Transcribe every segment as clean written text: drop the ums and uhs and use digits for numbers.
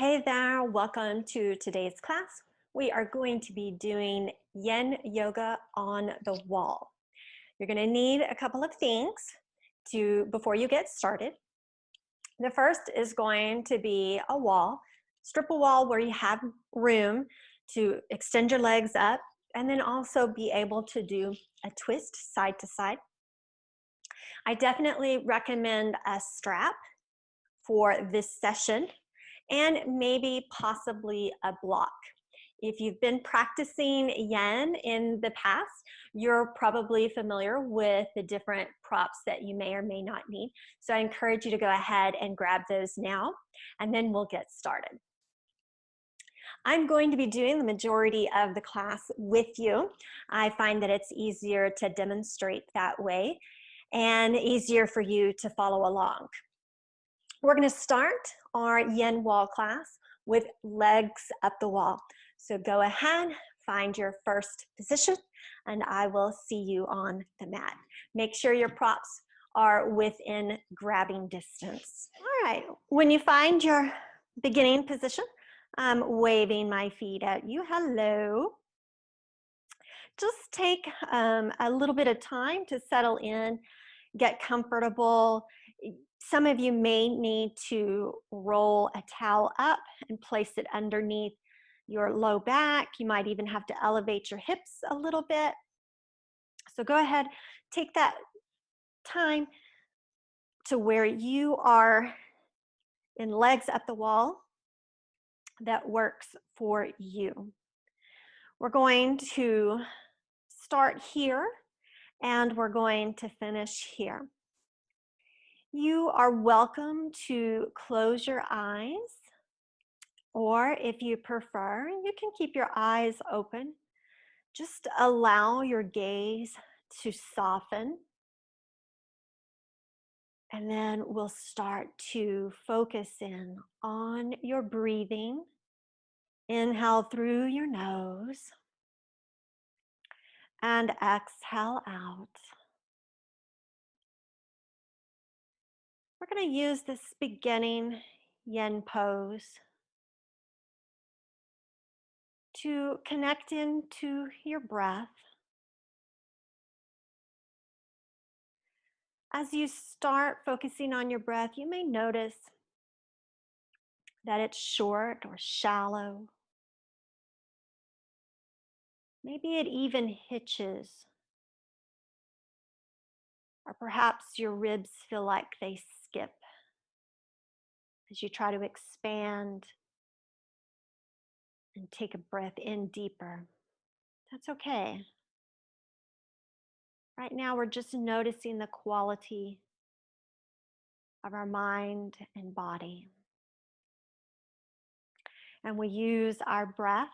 Hey there, welcome to today's class. We are going to be doing Yin Yoga on the wall. You're going to need a couple of things before you get started. The first is going to be a wall. Strip a wall where you have room to extend your legs up and then also be able to do a twist side to side. I definitely recommend a strap for this session and maybe possibly a block. If you've been practicing Yin in the past, you're probably familiar with the different props that you may or may not need. So I encourage you to go ahead and grab those now, and then we'll get started. I'm going to be doing the majority of the class with you. I find that it's easier to demonstrate that way and easier for you to follow along. We're going to start our Yin wall class with legs up the wall. So go ahead, find your first position, and I will see you on the mat. Make sure your props are within grabbing distance. All right, when you find your beginning position, I'm waving my feet at you. Hello. Just take a little bit of time to settle in, get comfortable. Some of you may need to roll a towel up and place it underneath your low back. You might even have to elevate your hips a little bit. So go ahead, take that time to where you are in legs at the wall that works for you. We're going to start here and we're going to finish here. You are welcome to close your eyes, or if you prefer, you can keep your eyes open. Just allow your gaze to soften. And then we'll start to focus in on your breathing. Inhale through your nose and exhale out. We're going to use this beginning Yin pose to connect into your breath. As you start focusing on your breath, you may notice that it's short or shallow. Maybe it even hitches. Or perhaps your ribs feel like they skip as you try to expand and take a breath in deeper. That's okay. Right now, we're just noticing the quality of our mind and body. And we use our breath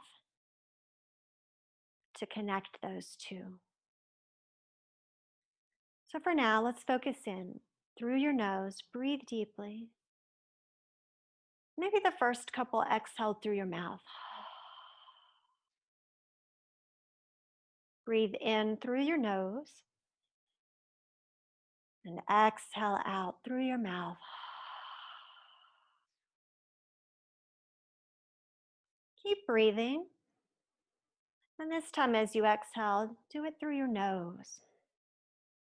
to connect those two. So for now, let's focus in through your nose, breathe deeply. Maybe the first couple exhale through your mouth. Breathe in through your nose and exhale out through your mouth. Keep breathing. And this time as you exhale, do it through your nose.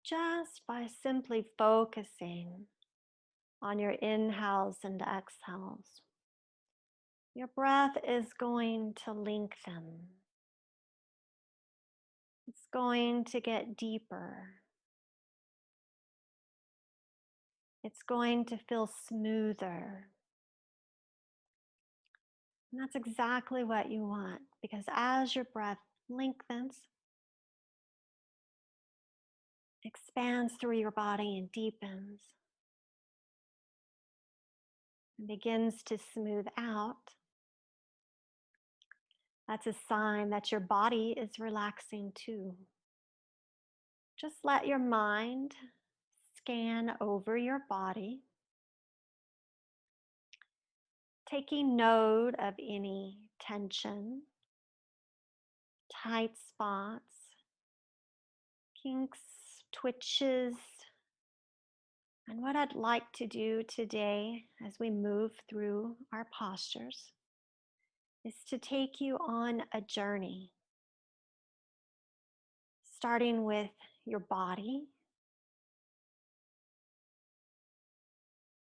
Just by simply focusing on your inhales and exhales. Your breath is going to lengthen. It's going to get deeper. It's going to feel smoother. And that's exactly what you want, because as your breath lengthens, expands through your body and deepens, and begins to smooth out, that's a sign that your body is relaxing too. Just let your mind scan over your body, taking note of any tension, tight spots, kinks, twitches, And what I'd like to do today as we move through our postures is to take you on a journey, starting with your body,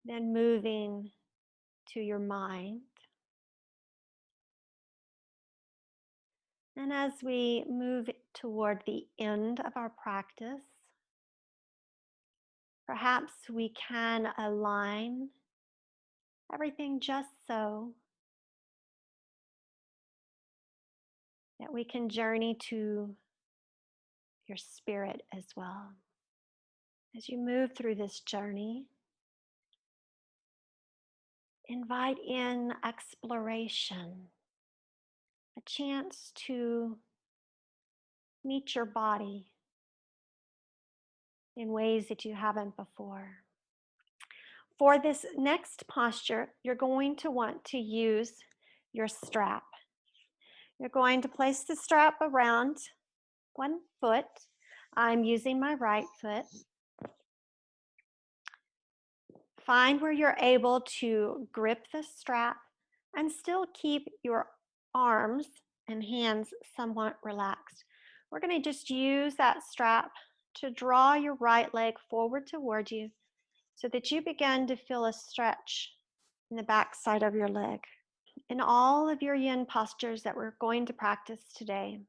then moving to your mind. And as we move toward the end of our practice, perhaps we can align everything just so that we can journey to your spirit as well. As you move through this journey, invite in exploration, a chance to meet your body in ways that you haven't before. For this next posture, you're going to want to use your strap. You're going to place the strap around one foot. I'm using my right foot. Find where you're able to grip the strap and still keep your arms and hands somewhat relaxed. We're going to just use that strap to draw your right leg forward toward you so that you begin to feel a stretch in the back side of your leg. In all of your yin postures that we're going to practice today,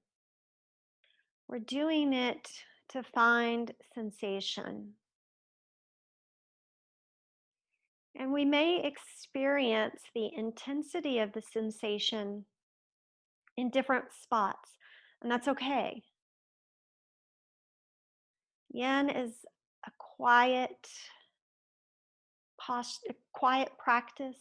we're doing it to find sensation. And we may experience the intensity of the sensation in different spots, and that's okay. Yin is a quiet practice,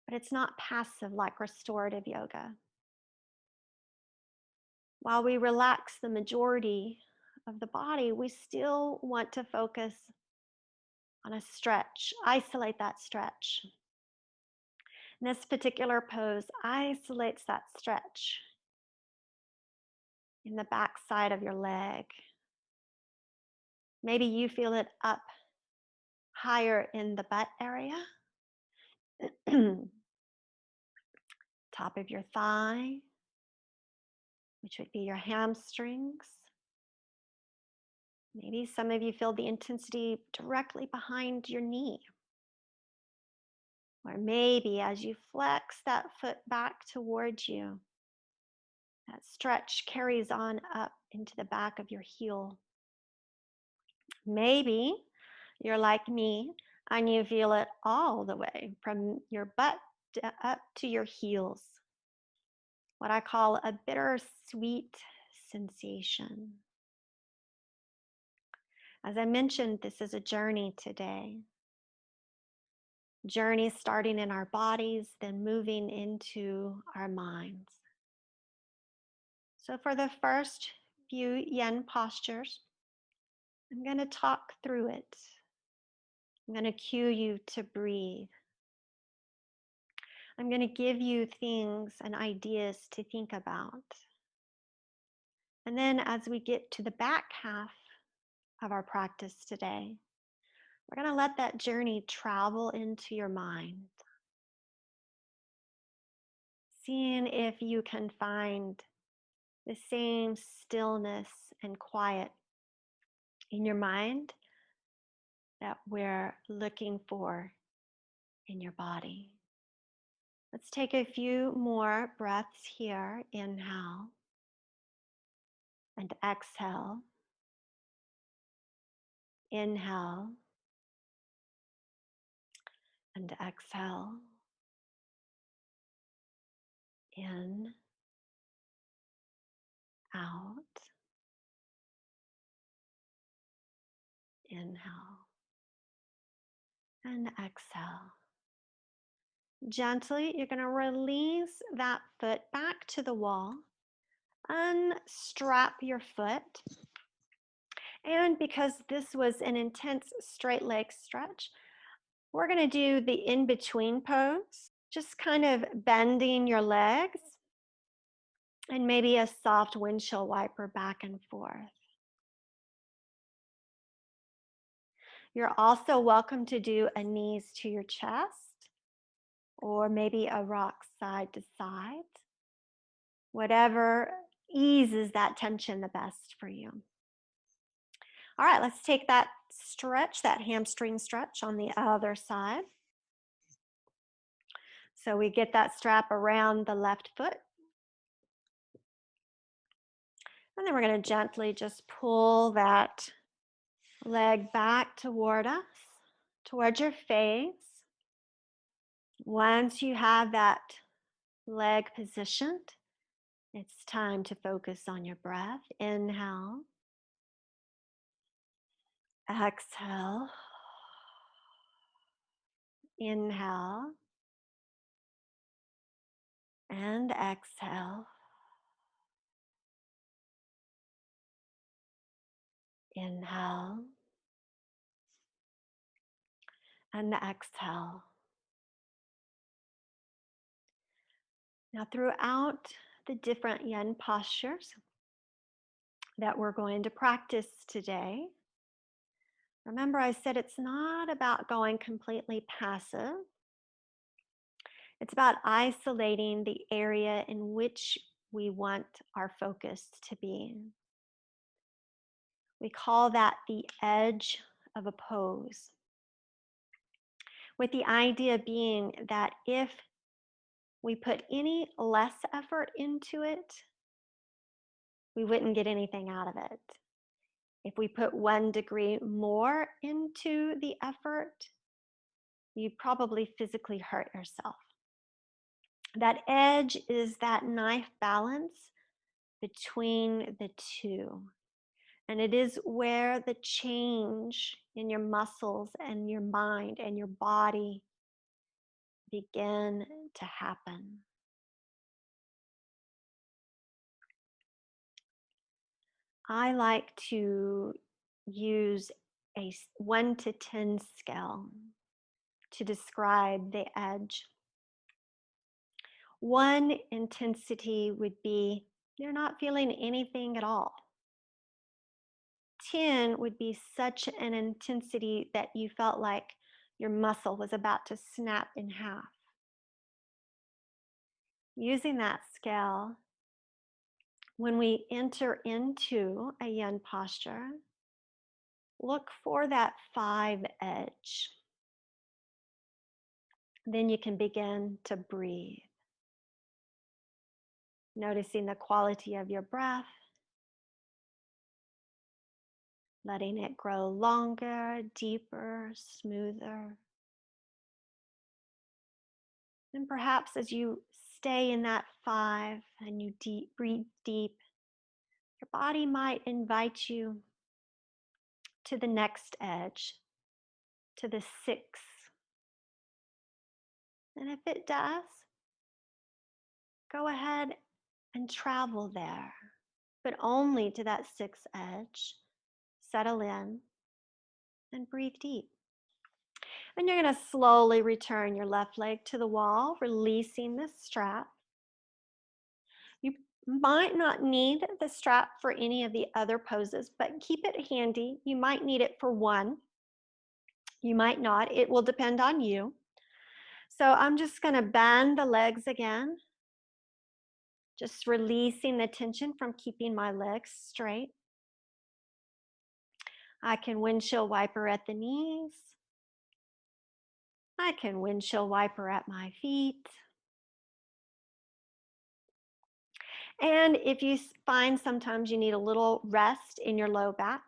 but it's not passive like restorative yoga. While we relax the majority of the body, we still want to focus on a stretch, isolate that stretch. And this particular pose isolates that stretch in the back side of your leg. Maybe you feel it up higher in the butt area, top of your thigh, which would be your hamstrings. Maybe some of you feel the intensity directly behind your knee. Or maybe as you flex that foot back towards you, that stretch carries on up into the back of your heel. Maybe you're like me and you feel it all the way from your butt up to your heels. What I call a bittersweet sensation. As I mentioned, this is a journey today. Journey starting in our bodies, then moving into our minds. So for the first few yin postures, I'm going to talk through it. I'm going to cue you to breathe. I'm going to give you things and ideas to think about. And then as we get to the back half of our practice today, we're going to let that journey travel into your mind. Seeing if you can find the same stillness and quiet in your mind that we're looking for in your body. Let's take a few more breaths here. Inhale and exhale. Inhale and exhale. In, out, inhale and exhale. Gently, you're going to release that foot back to the wall. Unstrap your foot. And because this was an intense straight leg stretch, we're going to do the in-between pose, just kind of bending your legs and maybe a soft windshield wiper back and forth. You're also welcome to do a knees to your chest or maybe a rock side to side. Whatever eases that tension the best for you. All right, let's take that stretch, that hamstring stretch on the other side. So we get that strap around the left foot. And then we're going to gently just pull that leg back toward us, towards your face. Once you have that leg positioned, it's time to focus on your breath. Inhale, exhale, inhale, and exhale. Inhale and exhale. Now, throughout the different yin postures that we're going to practice today, remember I said it's not about going completely passive. It's about isolating the area in which we want our focus to be. We call that the edge of a pose, with the idea being that if we put any less effort into it, we wouldn't get anything out of it. If we put 1 degree more into the effort, you'd probably physically hurt yourself. That edge is that knife balance between the two. And it is where the change in your muscles and your mind and your body begin to happen. I like to use a 1 to 10 scale to describe the edge. 1 intensity would be you're not feeling anything at all. 10 would be such an intensity that you felt like your muscle was about to snap in half. Using that scale, when we enter into a yin posture, look for that 5 edge. Then you can begin to breathe. Noticing the quality of your breath, letting it grow longer, deeper, smoother. And perhaps as you stay in that 5 and you breathe deep, your body might invite you to the next edge, to the 6. And if it does, go ahead and travel there, but only to that 6th edge. Settle in and breathe deep. And you're going to slowly return your left leg to the wall, releasing the strap. You might not need the strap for any of the other poses, but keep it handy. You might need it for one. You might not. It will depend on you. So I'm just going to bend the legs again, just releasing the tension from keeping my legs straight. I can windshield wiper at the knees. I can windshield wiper at my feet. And if you find sometimes you need a little rest in your low back,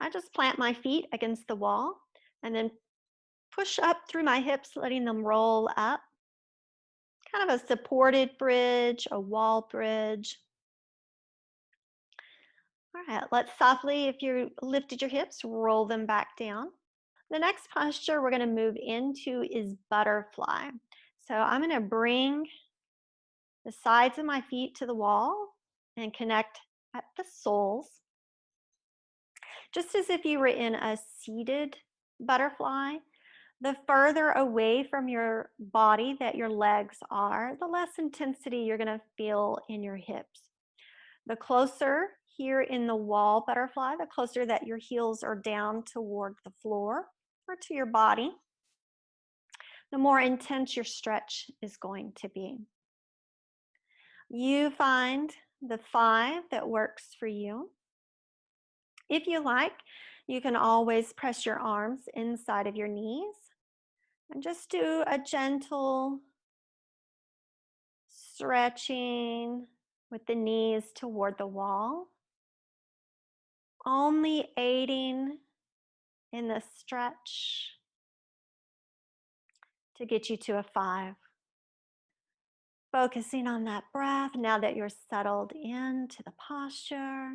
I just plant my feet against the wall and then push up through my hips, letting them roll up. Kind of a supported bridge, a wall bridge. All right, let's softly, if you lifted your hips, roll them back down. The next posture we're going to move into is butterfly. So I'm going to bring the sides of my feet to the wall and connect at the soles. Just as if you were in a seated butterfly, the further away from your body that your legs are, the less intensity you're going to feel in your hips. The closer here in the wall butterfly, the closer that your heels are down toward the floor, or to your body, the more intense your stretch is going to be. You find the 5 that works for you. If you like, you can always press your arms inside of your knees and just do a gentle stretching with the knees toward the wall, only aiding in the stretch to get you to a 5. Focusing on that breath now that you're settled into the posture.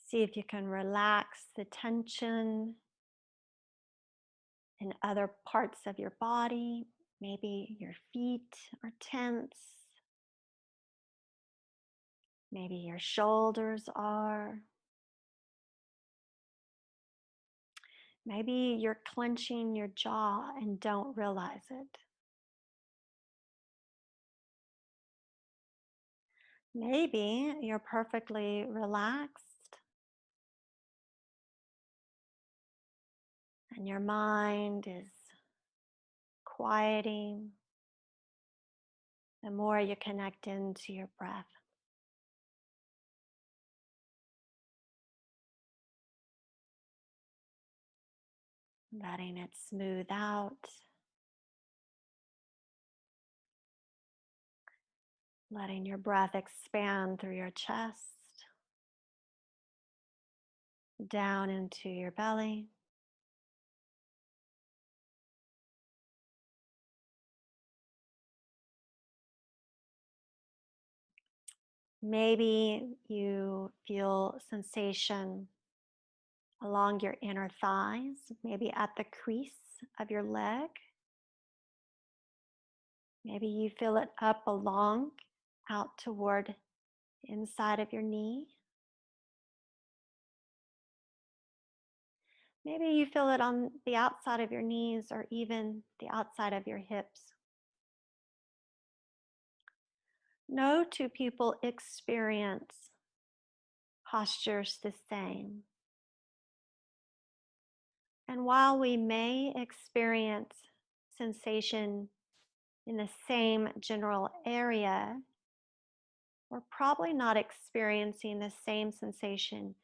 See if you can relax the tension in other parts of your body. Maybe your feet are tense. Maybe your shoulders are. Maybe you're clenching your jaw and don't realize it. Maybe you're perfectly relaxed and your mind is quieting the more you connect into your breath. Letting it smooth out. Letting your breath expand through your chest, down into your belly. Maybe you feel sensation along your inner thighs, maybe at the crease of your leg. Maybe you feel it up along, out toward inside of your knee. Maybe you feel it on the outside of your knees or even the outside of your hips. No two people experience postures the same. And while we may experience sensation in the same general area, we're probably not experiencing the same sensation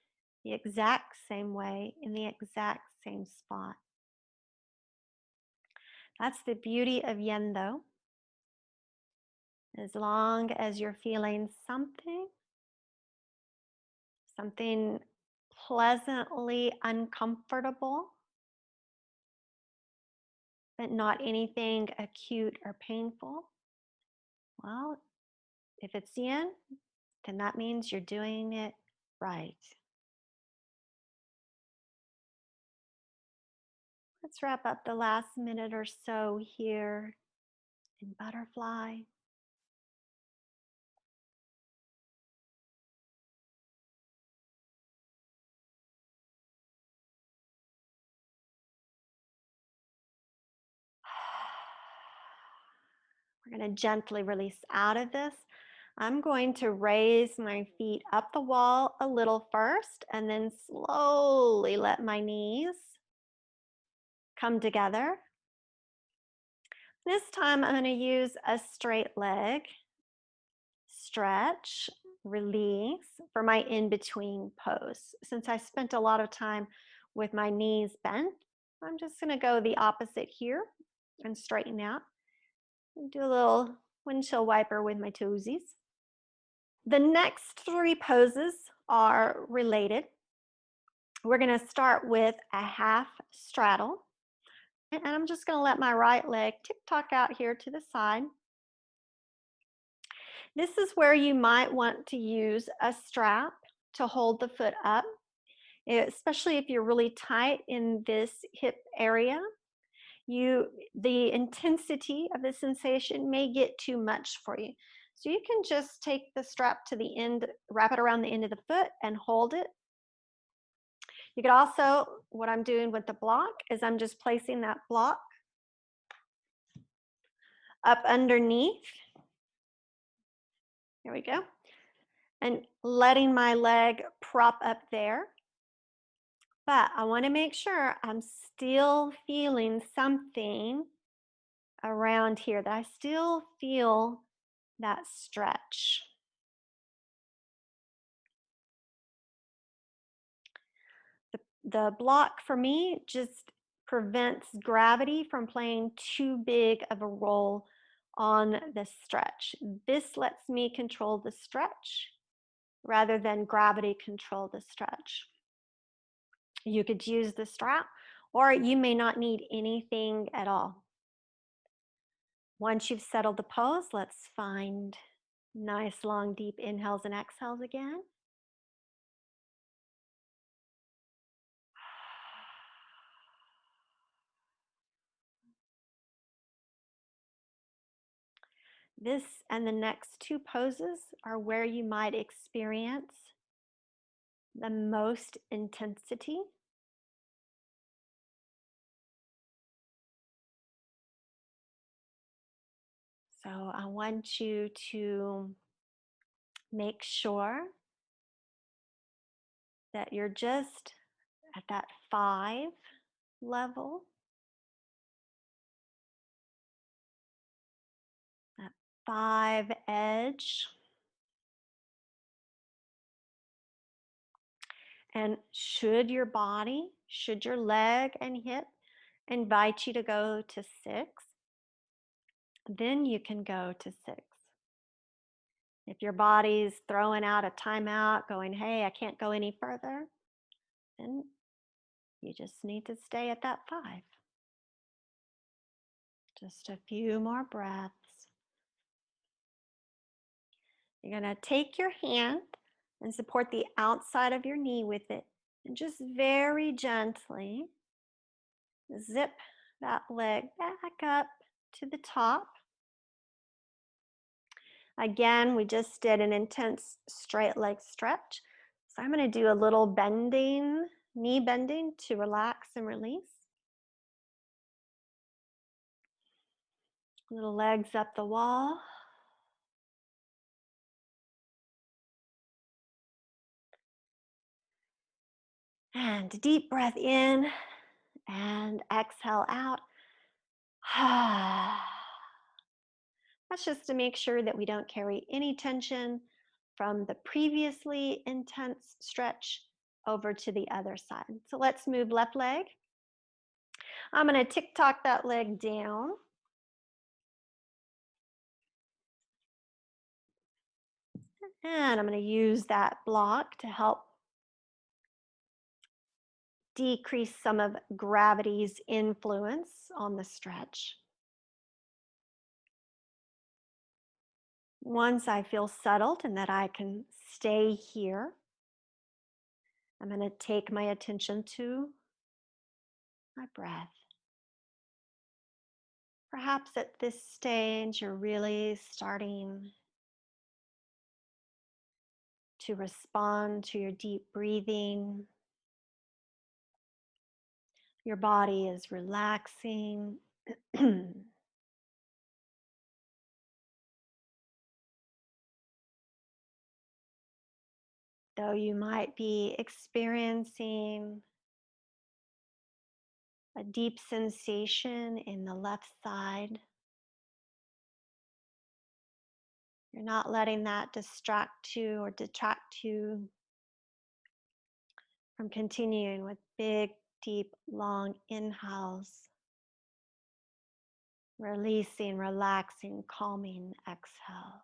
the exact same way in the exact same spot. That's the beauty of Yin, though. As long as you're feeling something pleasantly uncomfortable, but not anything acute or painful, well, if it's Yin, then that means you're doing it right. Let's wrap up the last minute or so here in butterfly. We're going to gently release out of this. I'm going to raise my feet up the wall a little first and then slowly let my knees come together. This time I'm going to use a straight leg, stretch, release for my in-between pose. Since I spent a lot of time with my knees bent, I'm just going to go the opposite here and straighten out. Do a little windshield wiper with my toesies. The next 3 poses are related. We're going to start with a half straddle. And I'm just going to let my right leg tick-tock out here to the side. This is where you might want to use a strap to hold the foot up, especially if you're really tight in this hip area. The intensity of the sensation may get too much for you. So you can just take the strap to the end, wrap it around the end of the foot and hold it. You could also, what I'm doing with the block is I'm just placing that block up underneath. There we go. And letting my leg prop up there. But I want to make sure I'm still feeling something around here, that I still feel that stretch. The block for me just prevents gravity from playing too big of a role on the stretch. This lets me control the stretch rather than gravity control the stretch. You could use the strap, or you may not need anything at all. Once you've settled the pose, let's find nice long deep inhales and exhales again. This and the next two poses are where you might experience the most intensity. So I want you to make sure that you're just at that 5 level, that 5 edge. And should your leg and hip invite you to go to 6, then you can go to 6. If your body's throwing out a timeout, going, hey, I can't go any further, then you just need to stay at that 5. Just a few more breaths. You're going to take your hand and support the outside of your knee with it. And just very gently zip that leg back up to the top. Again, we just did an intense straight leg stretch. So I'm going to do a little bending, knee bending to relax and release. Little legs up the wall. And deep breath in and exhale out. That's just to make sure that we don't carry any tension from the previously intense stretch over to the other side. So let's move left leg. I'm going to tick-tock that leg down. And I'm going to use that block to help decrease some of gravity's influence on the stretch. Once I feel settled and that I can stay here, I'm going to take my attention to my breath. Perhaps at this stage, you're really starting to respond to your deep breathing. Your body is relaxing. Though you might be experiencing a deep sensation in the left side, you're not letting that distract you or detract you from continuing with big, deep, long inhales, releasing, relaxing, calming exhales.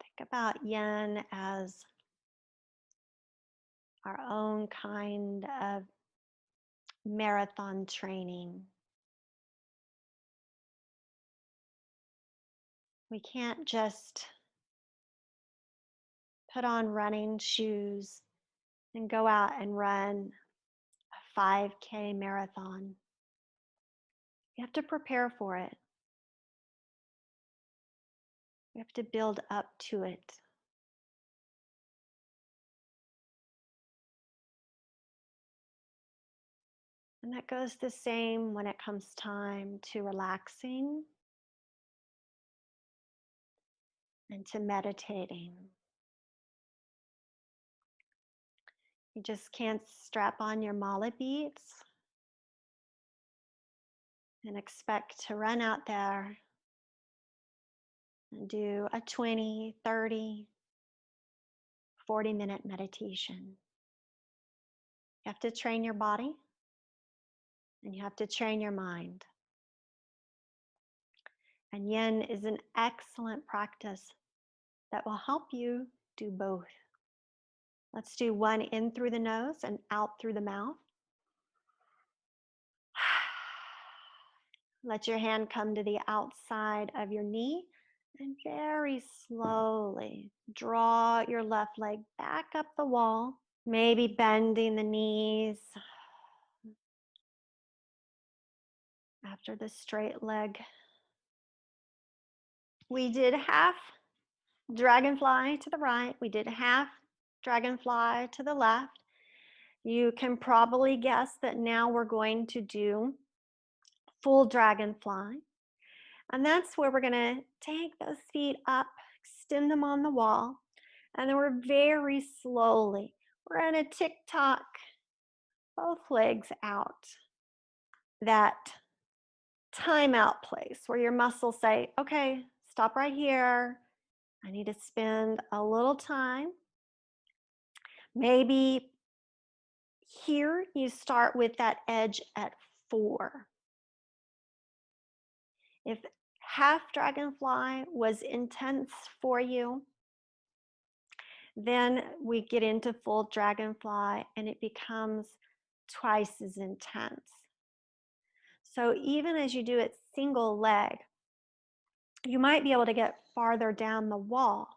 Think about Yin as our own kind of marathon training. We can't just put on running shoes and go out and run a 5K marathon. You have to prepare for it. We have to build up to it. And that goes the same when it comes time to relaxing and to meditating. You just can't strap on your mala beads and expect to run out there and do a 20, 30, 40-minute meditation. You have to train your body and you have to train your mind. And yin is an excellent practice that will help you do both. Let's do one in through the nose and out through the mouth. Let your hand come to the outside of your knee and very slowly draw your left leg back up the wall, maybe bending the knees after the straight leg. We did half dragonfly to the right. We did half dragonfly to the left. You can probably guess that now we're going to do full dragonfly. And that's where we're going to take those feet up, extend them on the wall, and then we're very slowly, we're going to tick-tock both legs out. That timeout place where your muscles say, okay, stop right here. I need to spend a little time. Maybe here you start with that edge at 4. If half dragonfly was intense for you, then we get into full dragonfly and it becomes twice as intense. So even as you do it single leg, you might be able to get farther down the wall.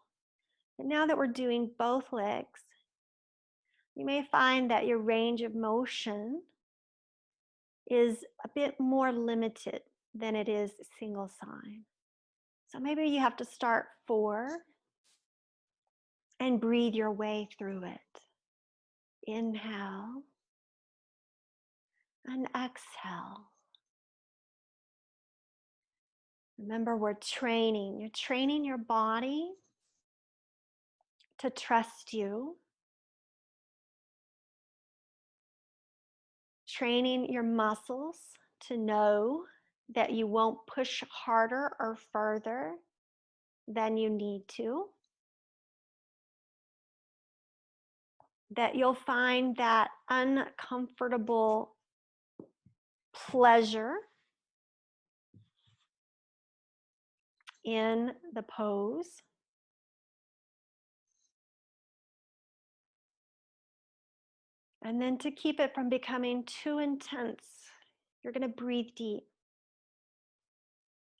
But now that we're doing both legs, you may find that your range of motion is a bit more limited than it is single side. So maybe you have to start 4 and breathe your way through it. Inhale and exhale. Remember, we're training. You're training your body to trust you. Training your muscles to know that you won't push harder or further than you need to. That you'll find that uncomfortable pleasure in the pose. And then to keep it from becoming too intense, you're going to breathe deep.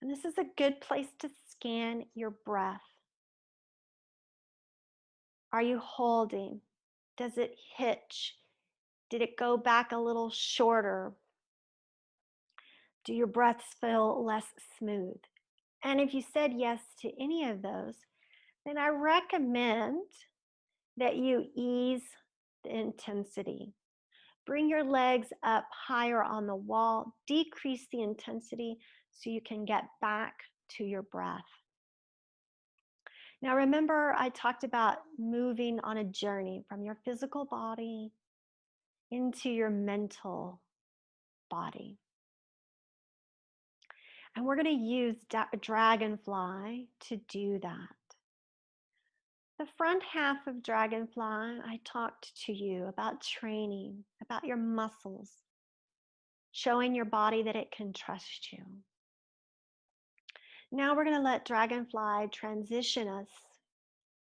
And this is a good place to scan your breath. Are you holding? Does it hitch? Did it go back a little shorter? Do your breaths feel less smooth? And if you said yes to any of those, then I recommend that you ease the intensity. Bring your legs up higher on the wall, decrease the intensity so you can get back to your breath. Now remember, I talked about moving on a journey from your physical body into your mental body. And we're going to use Dragonfly to do that. The front half of Dragonfly, I talked to you about training, about your muscles, showing your body that it can trust you. Now we're going to let Dragonfly transition us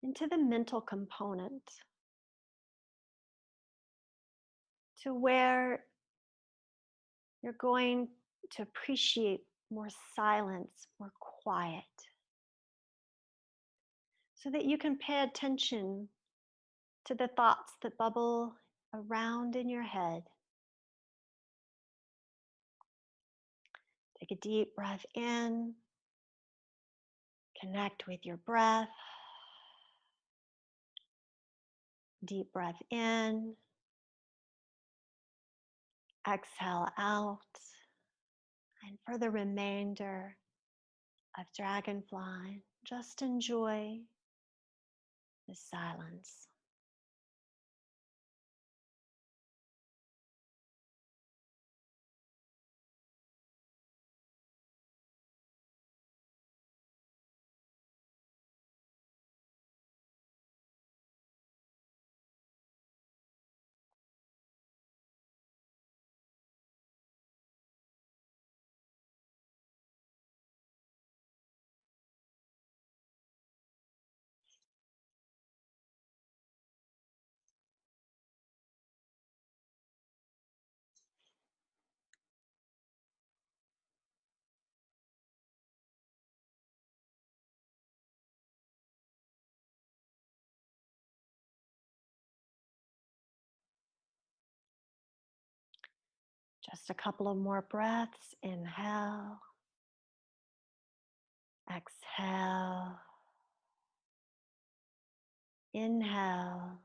into the mental component, to where you're going to appreciate more silence, more quiet, so that you can pay attention to the thoughts that bubble around in your head. Take a deep breath in, connect with your breath. Deep breath in, Exhale out. And for the remainder of Dragonfly, just enjoy the silence. Just a couple of more breaths. Inhale, exhale, inhale,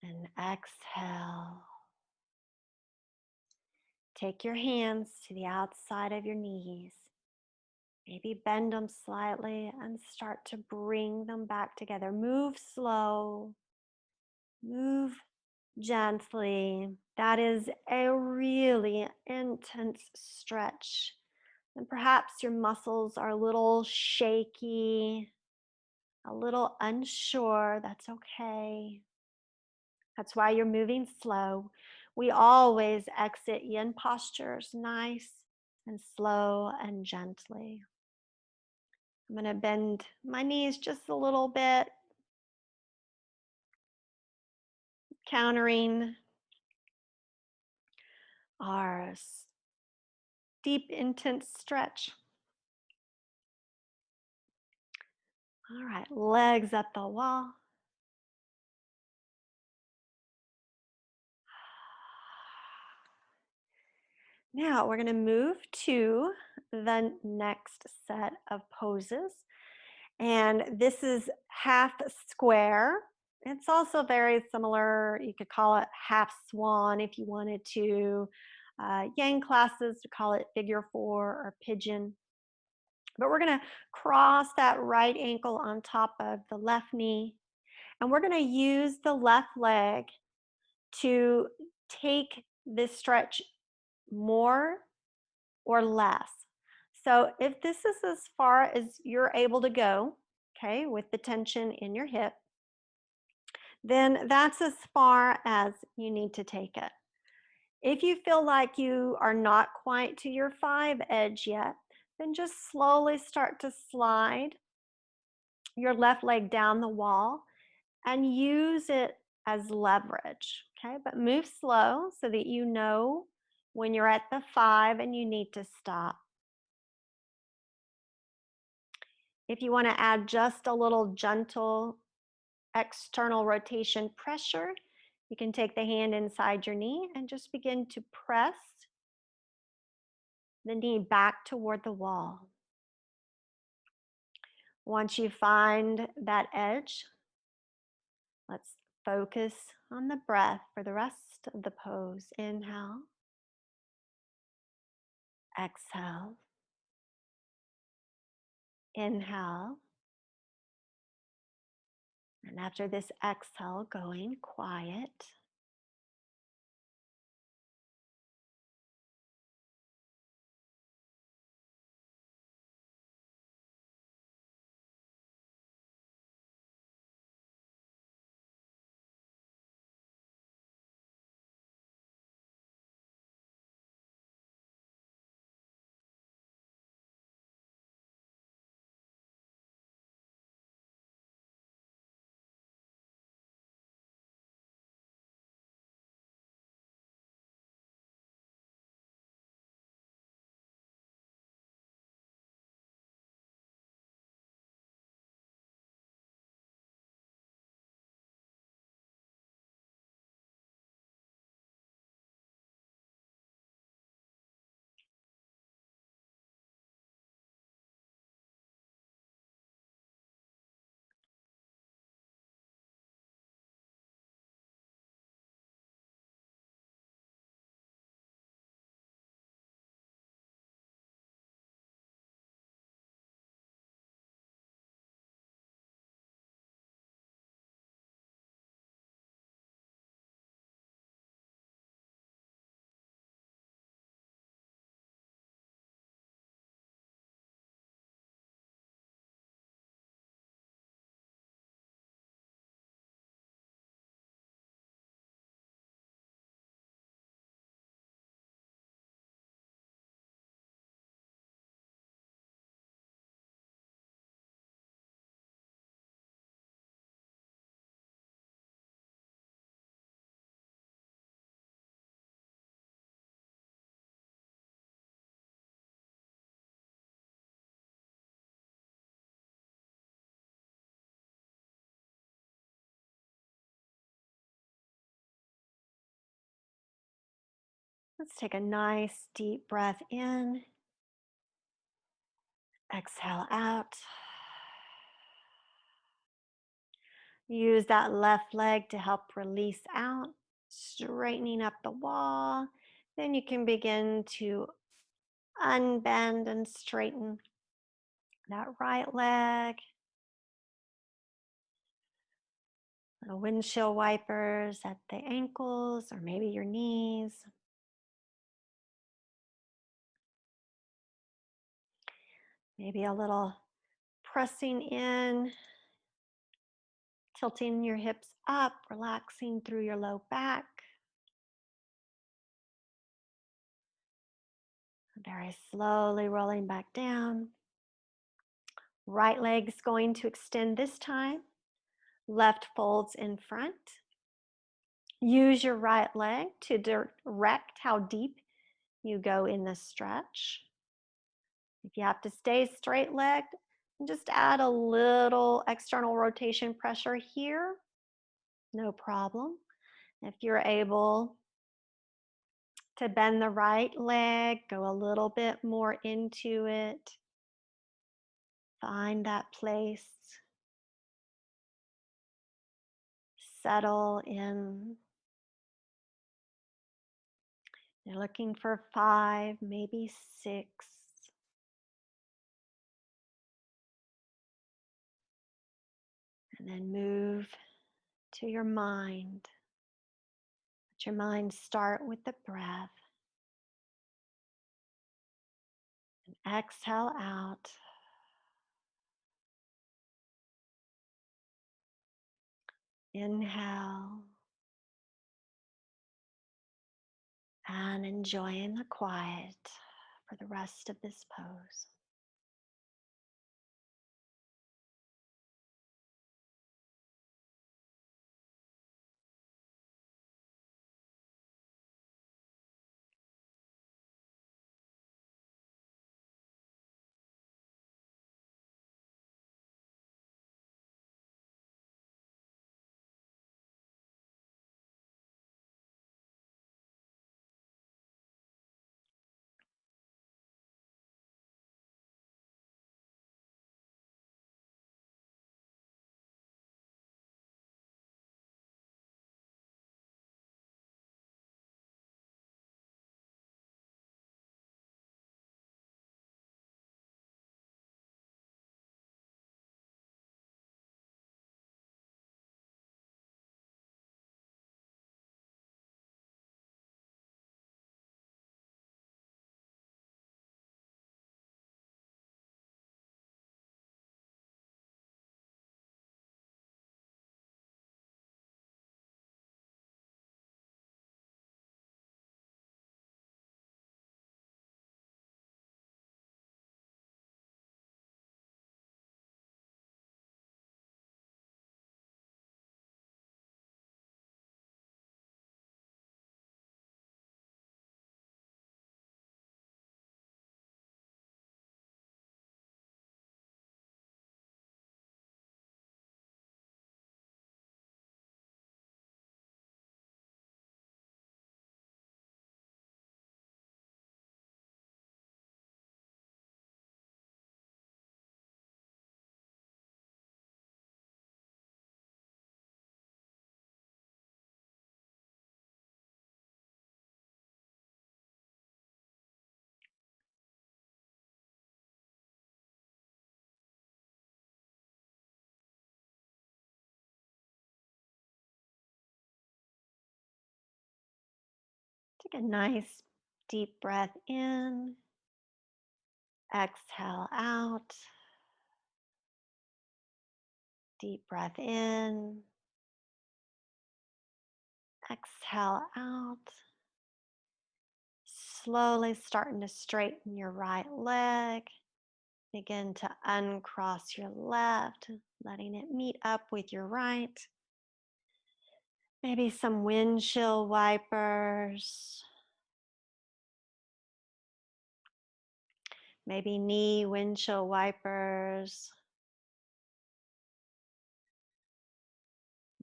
and exhale. Take your hands to the outside of your knees. Maybe bend them slightly and start to bring them back together. Move slow, move gently. That is a really intense stretch. And perhaps your muscles are a little shaky, a little unsure. That's okay. That's why you're moving slow. We always exit yin postures nice and slow and gently. I'm going to bend my knees just a little bit, countering our deep, intense stretch. All right, legs up the wall. Now we're going to move to the next set of poses. And this is half square. It's also very similar. You could call it half swan if you wanted to. Yang classes to call it figure four or pigeon. But we're going to cross that right ankle on top of the left knee. And we're going to use the left leg to take this stretch more or less. So if this is as far as you're able to go, okay, with the tension in your hip, then that's as far as you need to take it. If you feel like you are not quite to your 5 edge yet, then just slowly start to slide your left leg down the wall and use it as leverage, okay? But move slow so that you know when you're at the 5 and you need to stop. If you want to add just a little gentle external rotation pressure, you can take the hand inside your knee and just begin to press the knee back toward the wall. Once you find that edge, let's focus on the breath for the rest of the pose. Inhale, exhale, inhale. And after this exhale, going quiet. Let's take a nice deep breath in. Exhale out. Use that left leg to help release out, straightening up the wall. Then you can begin to unbend and straighten that right leg. Little windshield wipers at the ankles or maybe your knees. Maybe a little pressing in, tilting your hips up, relaxing through your low back. Very slowly rolling back down. Right leg's going to extend this time. Left folds in front. Use your right leg to direct how deep you go in the stretch. If you have to stay straight legged, just add a little external rotation pressure here. No problem. If you're able to bend the right leg, go a little bit more into it. Find that place. Settle in. You're looking for 5, maybe 6. And then move to your mind. Let your mind start with the breath. And exhale out. Inhale. And enjoying the quiet for the rest of this pose. Take a nice deep breath in. Exhale out. Deep breath in. Exhale out. Slowly starting to straighten your right leg. Begin to uncross your left, letting it meet up with your right. Maybe some windshield wipers. Maybe knee windshield wipers.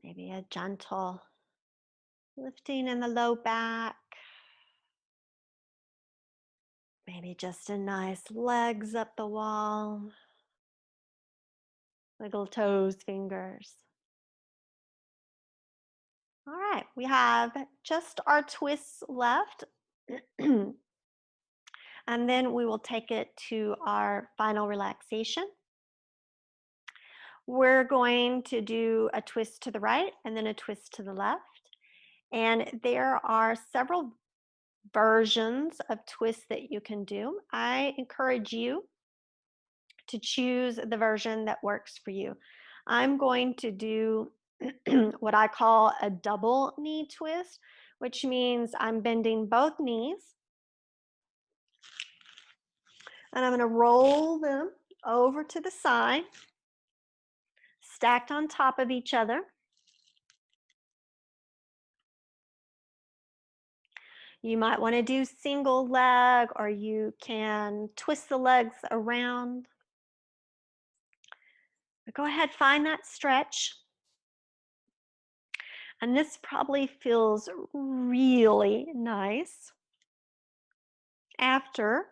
Maybe a gentle lifting in the low back. Maybe just a nice legs up the wall, wiggle toes, fingers. All right, we have just our twists left. And then we will take it to our final relaxation. We're going to do a twist to the right and then a twist to the left. And there are several versions of twists that you can do. I encourage you to choose the version that works for you. I'm going to do what I call a double knee twist, which means I'm bending both knees and I'm going to roll them over to the side, stacked on top of each other. You might want to do single leg, or you can twist the legs around. But go ahead, find that stretch. And this probably feels really nice after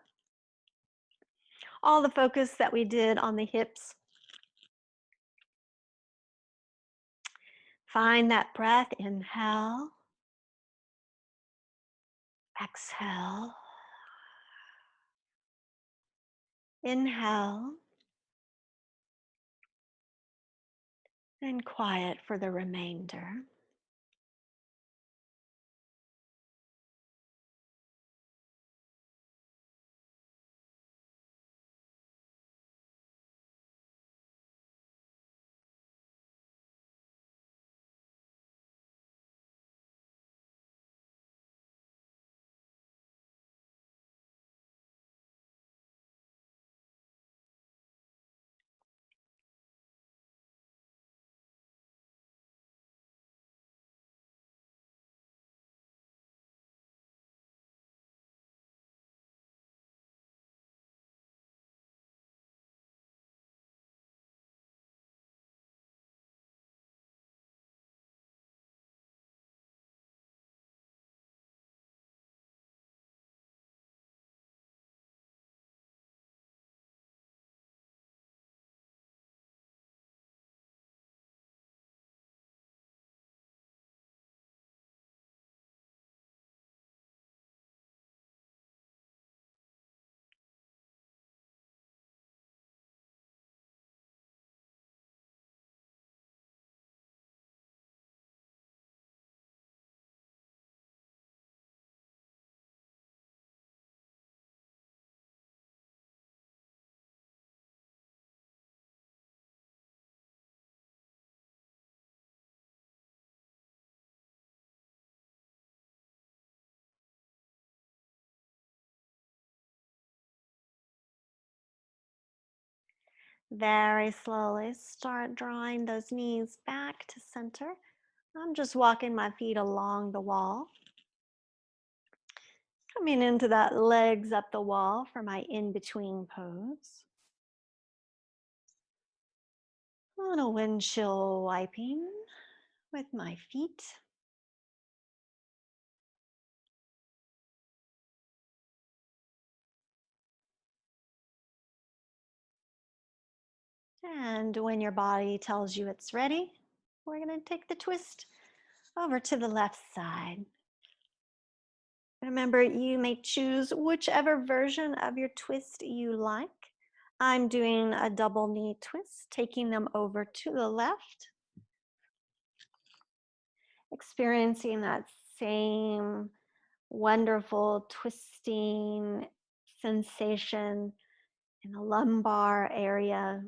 all the focus that we did on the hips. Find that breath, inhale, exhale, inhale, and quiet for the remainder. Very slowly start drawing those knees back to center. I'm just walking my feet along the wall. Coming into that legs up the wall for my in-between pose. On a windshield wiping with my feet. And when your body tells you it's ready, we're going to take the twist over to the left side. Remember, you may choose whichever version of your twist you like. I'm doing a double knee twist, taking them over to the left. Experiencing that same wonderful twisting sensation in the lumbar area.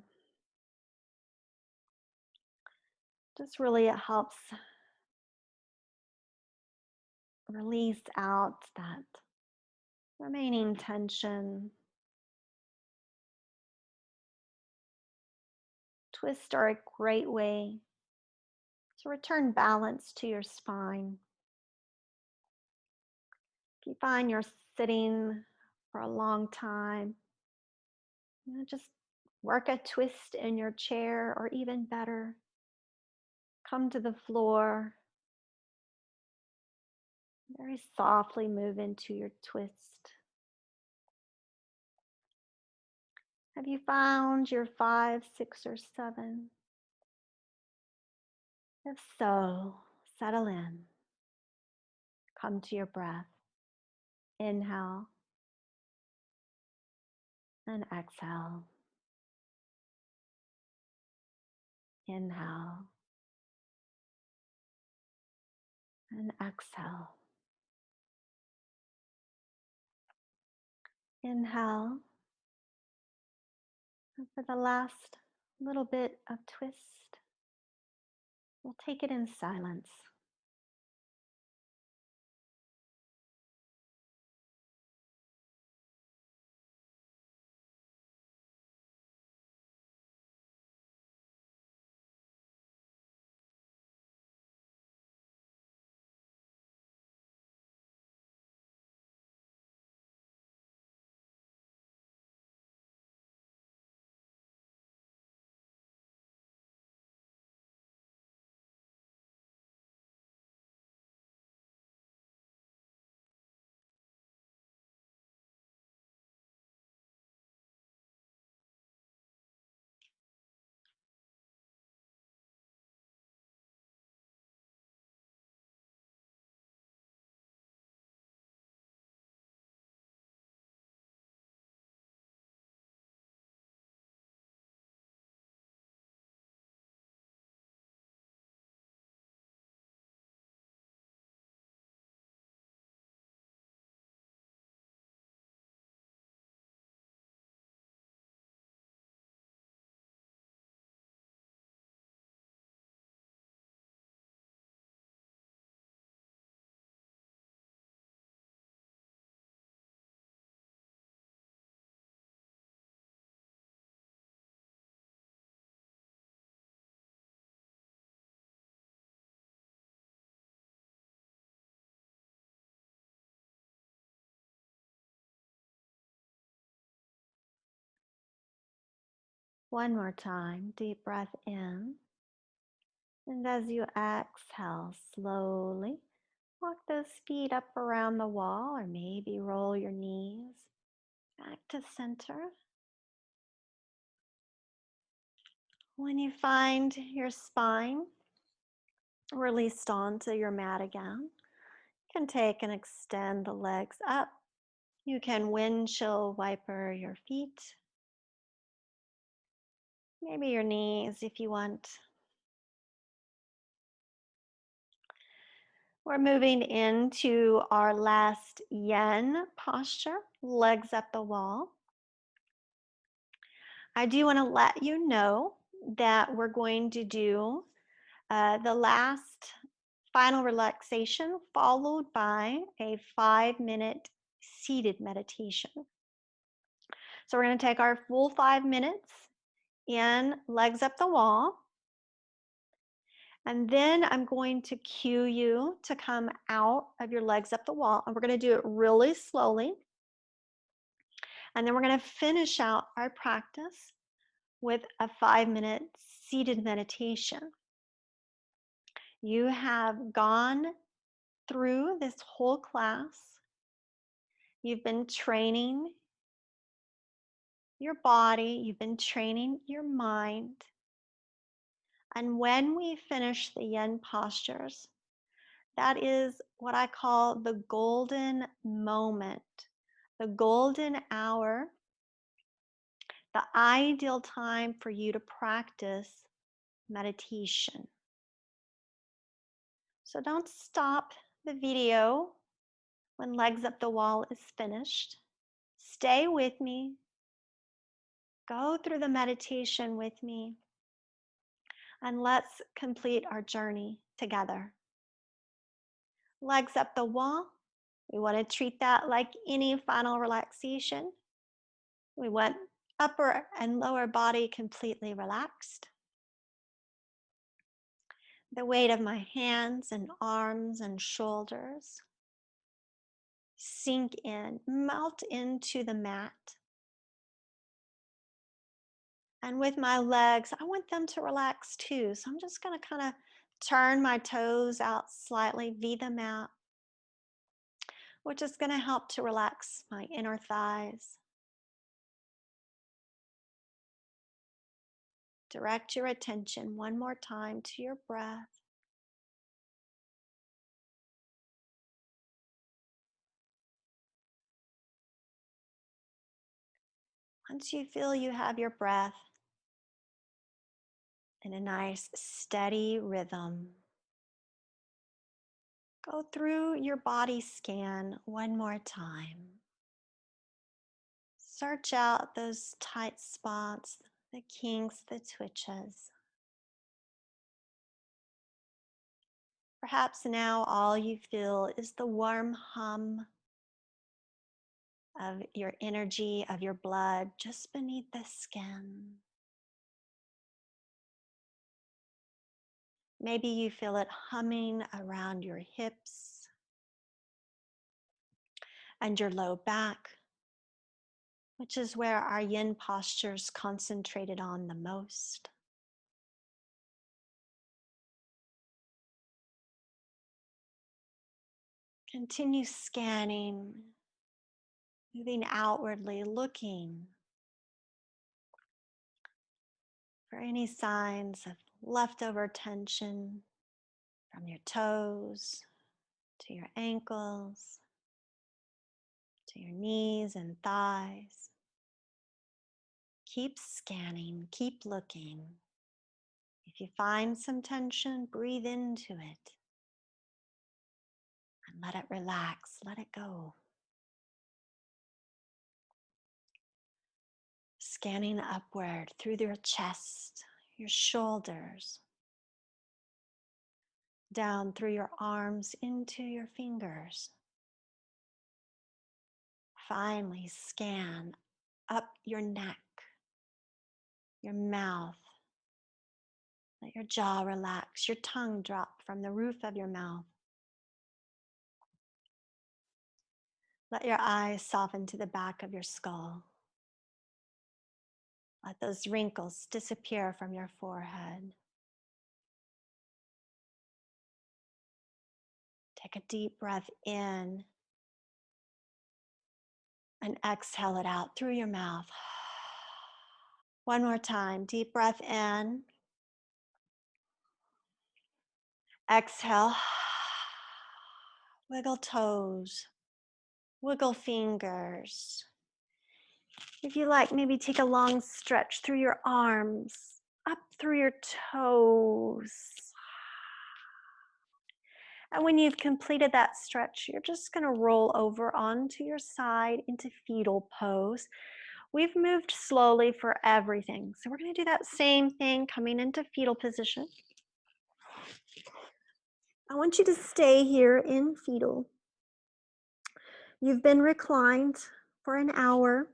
Just really it helps release out that remaining tension. Twists are a great way to return balance to your spine. If you find you're sitting for a long time, just work a twist in your chair, or even better, come to the floor. Very softly move into your twist. Have you found your 5, 6, or 7? If so, settle in. Come to your breath. Inhale and exhale. Inhale and exhale. Inhale. And for the last little bit of twist, we'll take it in silence. One more time, deep breath in. And as you exhale, slowly walk those feet up around the wall, or maybe roll your knees back to center. When you find your spine released onto your mat again, you can take and extend the legs up. You can windshield wiper your feet, maybe your knees if you want. We're moving into our last yin posture, legs up the wall. I do want to let you know that we're going to do the last final relaxation followed by a 5-minute seated meditation. So we're going to take our full 5 minutes in legs up the wall. And then I'm going to cue you to come out of your legs up the wall. And we're going to do it really slowly. And then we're going to finish out our practice with a 5-minute seated meditation. You have gone through this whole class. You've been training your body. You've been training your mind. And when we finish the yin postures, that is what I call the golden moment, the golden hour, the ideal time for you to practice meditation. So don't stop the video when legs up the wall is finished. Stay with me. Go through the meditation with me. And let's complete our journey together. Legs up the wall. We want to treat that like any final relaxation. We want upper and lower body completely relaxed. The weight of my hands and arms and shoulders sink in, melt into the mat. And with my legs, I want them to relax too. So I'm just going to kind of turn my toes out slightly, V them out, which is going to help to relax my inner thighs. Direct your attention one more time to your breath. Once you feel you have your breath in a nice steady rhythm, go through your body scan one more time. Search out those tight spots, the kinks, the twitches. Perhaps now all you feel is the warm hum of your energy, of your blood just beneath the skin. Maybe you feel it humming around your hips and your low back, which is where our yin posture is concentrated on the most. Continue scanning, moving outwardly, looking for any signs of leftover tension from your toes to your ankles, to your knees and thighs. Keep scanning, keep looking. If you find some tension, breathe into it and let it relax, let it go. Scanning upward through your chest, your shoulders, down through your arms into your fingers. Finally, scan up your neck, your mouth. Let your jaw relax, your tongue drop from the roof of your mouth. Let your eyes soften to the back of your skull. Let those wrinkles disappear from your forehead. Take a deep breath in and exhale it out through your mouth. One more time, deep breath in. Exhale. Wiggle toes. Wiggle fingers. If you like, maybe take a long stretch through your arms, up through your toes. And when you've completed that stretch, you're just going to roll over onto your side into fetal pose. We've moved slowly for everything. So we're going to do that same thing coming into fetal position. I want you to stay here in fetal. You've been reclined for an hour.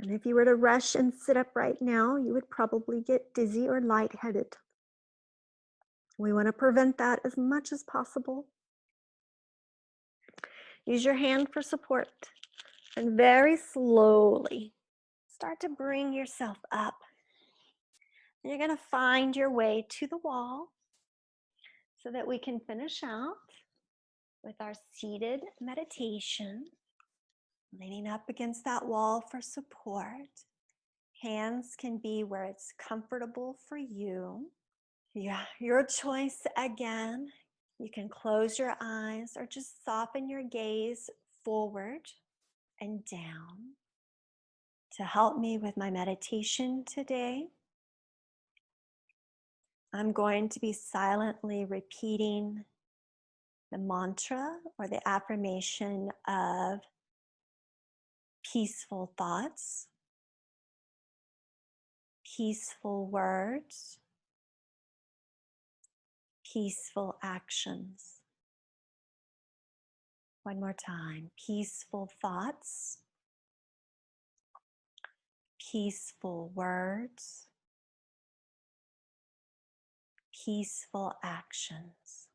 And if you were to rush and sit up right now, you would probably get dizzy or lightheaded. We want to prevent that as much as possible. Use your hand for support and very slowly start to bring yourself up. And you're going to find your way to the wall so that we can finish out with our seated meditation, leaning up against that wall for support. Hands can be where it's comfortable for you. Yeah, your choice again. You can close your eyes or just soften your gaze forward and down. To help me with my meditation today, I'm going to be silently repeating the mantra or the affirmation of peaceful thoughts, peaceful words, peaceful actions. One more time, peaceful thoughts, peaceful words, peaceful actions.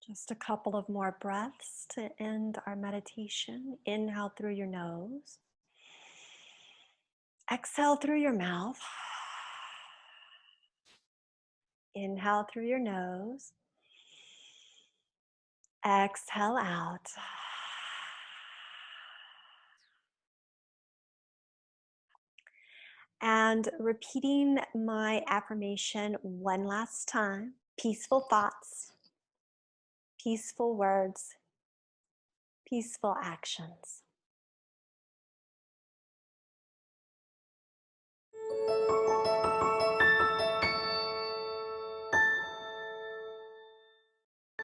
Just a couple of more breaths to end our meditation. Inhale through your nose. Exhale through your mouth. Inhale through your nose. Exhale out. And repeating my affirmation one last time. Peaceful thoughts, peaceful words, peaceful actions.